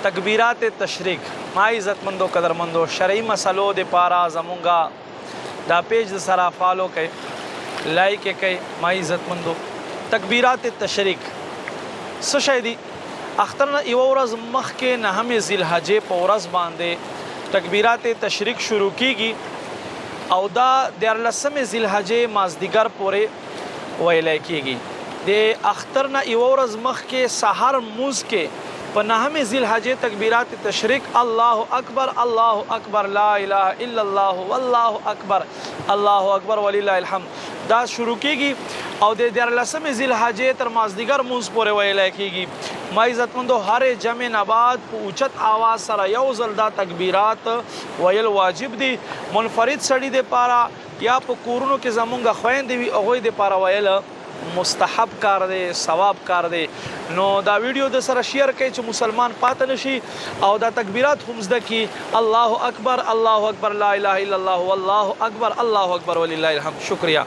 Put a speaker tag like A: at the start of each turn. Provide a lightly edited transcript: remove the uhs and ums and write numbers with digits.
A: تکبیرات تشریق ما عزتمندو قدرمندو شرعي مسلو د پارا زمونږه دا پیج د سره فالو کړئ لایک یې کړئ ما عزتمندو. تکبیرات تشریق څه شی دي؟ اختر نه یوه ورځ مخکې نهمې ذیالحجې په ورځ باندې تکبیرات تشریق شروع کیږي او دا 14مې ذیالحجې مازدیګر پورې ویلی کیږي. د اختر نه یوه ورځ مخکې سحر مونځ کې په نهمې ذیالحجې تکبیرات تشریق الله اکبر الله اکبر لا اله الا الله والله اکبر الله اکبر ولله الحمد دا شروع کیږي او د 14مې ذیالحجې تر مازدیګر مونځ پورې ویلی کیږي. ما عزتمندو هرې جمع نه بعد په اوچت آواز سره یو ځل دا تکبیرات ویل واجب دي. منفرد سړي دپاره یا په کورونو کې زمونږ خویندې وي هغوی دپاره ویل مستحب کار دی، ثواب کار دی. نو دا ویډیو د سره شیر کړئ چې مسلمان پاتې نشي او دا تکبیرات هم زده کړي. الله اکبر لا اله الا الله والله اکبر الله اکبر ولله الحمد. شکریہ.